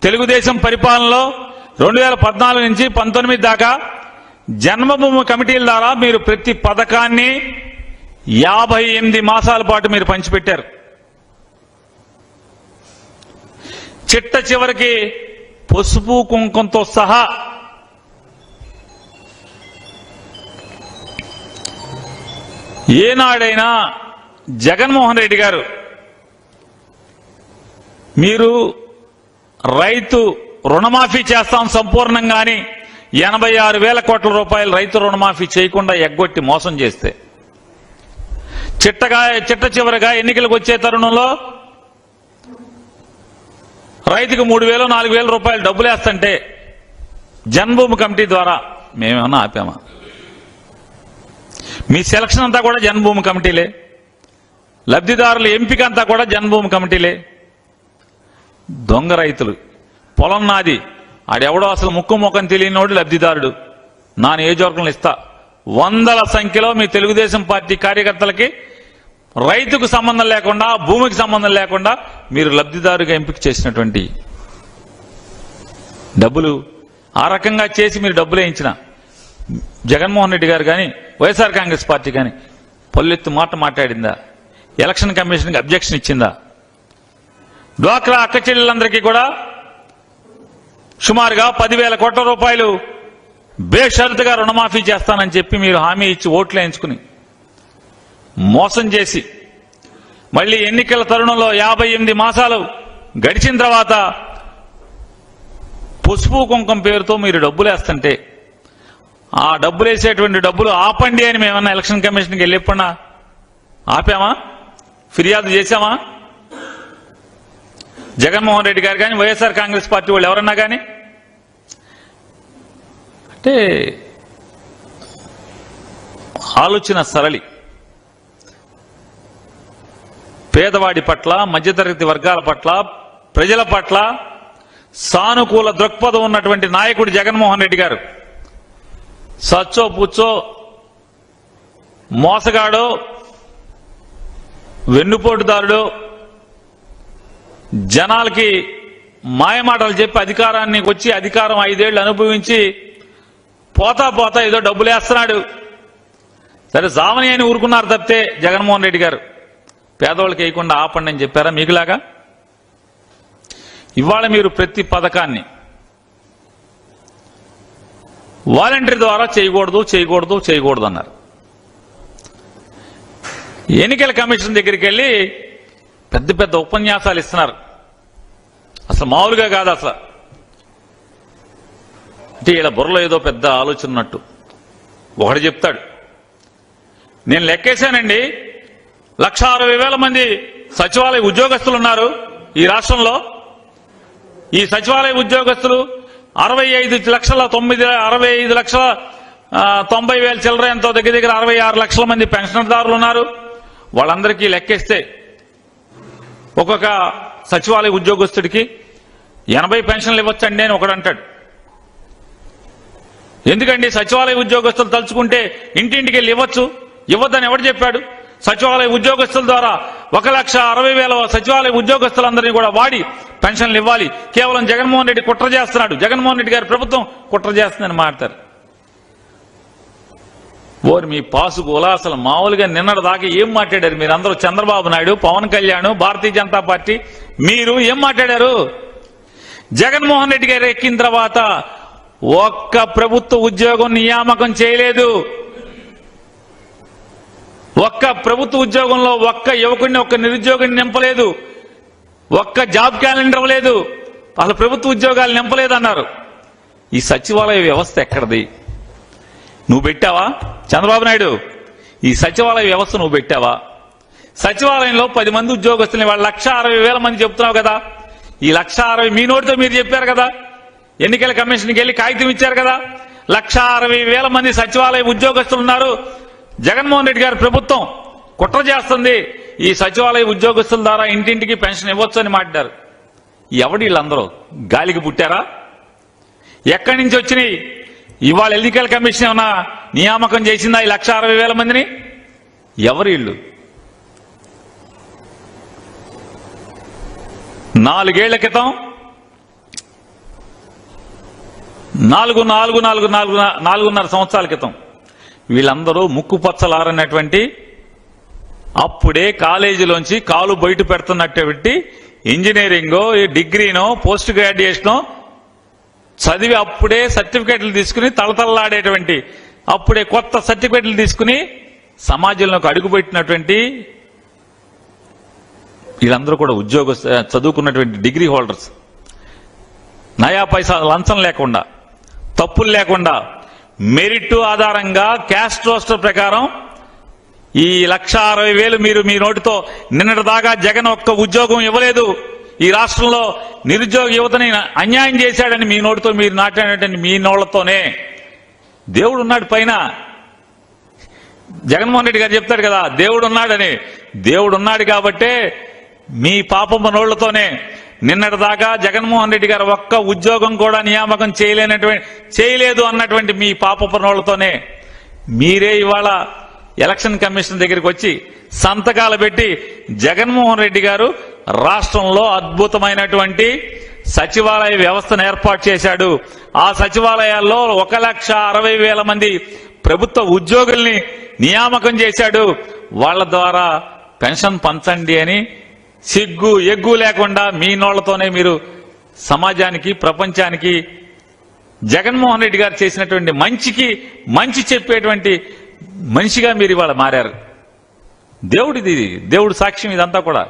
తెలుగుదేశం పరిపాలనలో 2014 నుంచి 19 దాకా జన్మభూమి కమిటీల ద్వారా మీరు ప్రతి పథకాన్ని 58 మాసాల పాటు మీరు పంచిపెట్టారు. చిట్ట చివరికి పసుపు కుంకంతో సహా ఏనాడైనా జగన్మోహన్ రెడ్డి గారు మీరు రైతు రుణమాఫీ చేస్తాం సంపూర్ణంగాని 86,000 కోట్ల రూపాయలు రైతు రుణమాఫీ చేయకుండా ఎగ్గొట్టి మోసం చేస్తే చిట్ట చివరిగా ఎన్నికలకు వచ్చే తరుణంలో రైతుకు 3,000 4,000 రూపాయలు డబ్బులు వేస్తుంటే జన్మభూమి కమిటీ ద్వారా మేమేమన్నా ఆపామా? మీ సెలక్షన్ అంతా కూడా జన్మభూమి కమిటీలే, లబ్ధిదారుల ఎంపిక అంతా కూడా జన్మభూమి కమిటీలే. దొంగ రైతులు పొలం నాది, ఆడెవడో అసలు ముక్కు ముఖం తెలియనోడు లబ్ధిదారుడు, నా నియోజకవర్గంలో ఇస్తా. వందల సంఖ్యలో మీ తెలుగుదేశం పార్టీ కార్యకర్తలకి రైతుకు సంబంధం లేకుండా, భూమికి సంబంధం లేకుండా మీరు లబ్ధిదారుగా ఎంపిక చేసినటువంటి డబ్బులు ఆ రకంగా చేసి మీరు డబ్బులు వేయించిన జగన్మోహన్ రెడ్డి గారు కానీ వైఎస్ఆర్ కాంగ్రెస్ పార్టీ కానీ పల్లెత్తు మాట మాట్లాడిందా? ఎలక్షన్ కమిషన్కి అబ్జెక్షన్ ఇచ్చిందా? డ్వాక్రా అక్క చెల్లెలందరికీ కూడా సుమారుగా 10,000 కోట్ల రూపాయలు బేషరతుగా రుణమాఫీ చేస్తానని చెప్పి మీరు హామీ ఇచ్చి ఓట్లు వేయించుకుని మోసం చేసి మళ్లీ ఎన్నికల తరుణంలో 58 మాసాలు గడిచిన తర్వాత పసుపు కుంకం పేరుతో మీరు డబ్బులు వేస్తుంటే ఆ డబ్బులు వేసేటువంటి డబ్బులు ఆపండి అని మేమన్నా ఎలక్షన్ కమిషన్కి వెళ్ళిపోయినా ఆపామా? ఫిర్యాదు చేశామా? జగన్మోహన్ రెడ్డి గారు కానీ వైఎస్ఆర్ కాంగ్రెస్ పార్టీ వాళ్ళు ఎవరన్నా కానీ అంటే ఆలోచన సరళి. పేదవాడి పట్ల, మధ్యతరగతి వర్గాల పట్ల, ప్రజల పట్ల సానుకూల దృక్పథం ఉన్నటువంటి నాయకుడు జగన్మోహన్ రెడ్డి గారు సచ్చో పుచ్చో మోసగాడో వెన్నుపోటుదారుడో జనాలకి మాయమాటలు చెప్పి అధికారాన్ని వచ్చి అధికారం 5 ఏళ్లు అనుభవించి పోతా పోతా ఏదో డబ్బులు వేస్తున్నాడు. సరే జామని అని ఊరుకున్నారు తప్పితే జగన్మోహన్ రెడ్డి గారు పేదవాళ్ళకి వేయకుండా ఆపండి అని చెప్పారా? మీకులాగా ఇవాళ మీరు ప్రతి పథకాన్ని వాలంటరీ ద్వారా చేయకూడదు అన్నారు. ఎన్నికల కమిషన్ దగ్గరికి వెళ్ళి పెద్ద పెద్ద ఉపన్యాసాలు ఇస్తున్నారు. అసలు మామూలుగా కాదు. అసలు అంటే ఇలా బుర్రలో ఏదో పెద్ద ఆలోచన ఉన్నట్టు ఒకటి చెప్తాడు. నేను లెక్కేశానండి, 1,60,000 మంది సచివాలయ ఉద్యోగస్తులు ఉన్నారు ఈ రాష్ట్రంలో. ఈ సచివాలయ ఉద్యోగస్తులు 65,90,000 చిల్లర ఎంతో దగ్గర 66 లక్షల మంది పెన్షన్దారులు ఉన్నారు. వాళ్ళందరికీ లెక్కేస్తే ఒక్కొక్క సచివాలయ ఉద్యోగస్తుడికి 80 పెన్షన్లు ఇవ్వచ్చండి అని ఒకడు అంటాడు. ఎందుకండి సచివాలయ ఉద్యోగస్తులు తలుచుకుంటే ఇంటింటికి వెళ్ళి ఇవ్వద్దని ఎవడు చెప్పాడు? సచివాలయ ఉద్యోగస్తుల ద్వారా 1,60,000 సచివాలయ ఉద్యోగస్తులందరినీ కూడా వాడి పెన్షన్లు ఇవ్వాలి. కేవలం జగన్మోహన్ రెడ్డి కుట్ర చేస్తున్నాడు, జగన్మోహన్ రెడ్డి గారి ప్రభుత్వం కుట్ర చేస్తుందని మాట్లాడతారు. ఓరి మీ పాసుగోల అసలు మామూలుగా నిన్నటి దాకా ఏం మాట్లాడారు మీరందరూ? చంద్రబాబు నాయుడు, పవన్ కళ్యాణ్, భారతీయ జనతా పార్టీ మీరు ఏం మాట్లాడారు? జగన్మోహన్ రెడ్డి గారు ఎక్కిన తర్వాత ఒక్క ప్రభుత్వ ఉద్యోగం నియామకం చేయలేదు. ఒక్క ప్రభుత్వ ఉద్యోగంలో ఒక్క యువకుడిని, ఒక్క నిరుద్యోగిని నింపలేదు. ఒక్క జాబ్ క్యాలెండర్ ఇవ్వలేదు. అసలు ప్రభుత్వ ఉద్యోగాలు నింపలేదన్నారు. ఈ సచివాలయ వ్యవస్థ ఎక్కడిది? నువ్వు పెట్టావా చంద్రబాబు నాయుడు? ఈ సచివాలయ వ్యవస్థ నువ్వు పెట్టావా? సచివాలయంలో 10 మంది ఉద్యోగస్తుల్ని వాళ్ళు 1,60,000 మంది చెప్తున్నావు కదా. ఈ 1,60,000 మీ నోటితో మీరు చెప్పారు కదా. ఎన్నికల కమిషన్కి వెళ్ళి కాగితం ఇచ్చారు కదా. 1,60,000 మంది సచివాలయ ఉద్యోగస్తులు ఉన్నారు. జగన్మోహన్ రెడ్డి గారి ప్రభుత్వం కుట్ర చేస్తుంది. ఈ సచివాలయ ఉద్యోగస్తుల ద్వారా ఇంటింటికి పెన్షన్ ఇవ్వచ్చు అని మాట్లాడారు. ఎవడు వీళ్ళందరూ? గాలికి పుట్టారా? ఎక్కడి నుంచి వచ్చినాయి? ఇవాళ ఎన్నికల కమిషన్ ఏమన్నా నియామకం చేసిందా ఈ 1,60,000 మందిని? ఎవరు వీళ్ళు? 4 ఏళ్ల క్రితం నాలుగున్నర సంవత్సరాల క్రితం వీళ్ళందరూ ముక్కుపచ్చలారన్నటువంటి, అప్పుడే కాలేజీలోంచి కాలు బయట పెడుతున్నటువంటి ఇంజనీరింగో డిగ్రీనో పోస్ట్ గ్రాడ్యుయేషనో చదివి అప్పుడే సర్టిఫికెట్లు తీసుకుని తలతల్లాడేటువంటి, అప్పుడే కొత్త సర్టిఫికెట్లు తీసుకుని సమాజంలోకి అడుగుపెట్టినటువంటి వీళ్ళందరూ కూడా చదువుకున్నటువంటి డిగ్రీ హోల్డర్స్. నయా పైసా లంచం లేకుండా, తప్పులు లేకుండా, మెరిట్ ఆధారంగా క్యాస్ట్ రోస్టర్ ప్రకారం ఈ 1,60,000 మీరు మీ నోటితో నిన్నటి దాకా జగన్ ఒక్క ఉద్యోగం ఇవ్వలేదు, ఈ రాష్ట్రంలో నిరుద్యోగ యువతని అన్యాయం చేశాడని మీ నోటితో మీరు నాటినటువంటి మీ నోళ్లతోనే. దేవుడు ఉన్నాడు పైన. జగన్మోహన్ రెడ్డి గారు చెప్తాడు కదా దేవుడు ఉన్నాడని. దేవుడు ఉన్నాడు కాబట్టే మీ పాపమ్మ నోళ్లతోనే నిన్నటి దాకా జగన్మోహన్ రెడ్డి గారు ఒక్క ఉద్యోగం కూడా నియామకం చేయలేదు అన్నటువంటి మీ పాపపు నోళ్లతోనే మీరే ఇవాళ ఎలక్షన్ కమిషన్ దగ్గరికి వచ్చి సంతకాలు పెట్టి జగన్మోహన్ రెడ్డి గారు రాష్ట్రంలో అద్భుతమైనటువంటి సచివాలయ వ్యవస్థను ఏర్పాటు చేశాడు, ఆ సచివాలయాల్లో 1,60,000 మంది ప్రభుత్వ ఉద్యోగుల్ని నియామకం చేశాడు, వాళ్ల ద్వారా పెన్షన్ పంచండి అని సిగ్గు ఎగ్గు లేకుండా మీ నోళ్లతోనే మీరు సమాజానికి ప్రపంచానికి జగన్మోహన్ రెడ్డి గారు చేసినటువంటి మంచికి మంచి చెప్పేటువంటి మనిషిగా మీరు ఇవాళ మారారు. దేవుడు సాక్ష్యం ఇదంతా కూడా.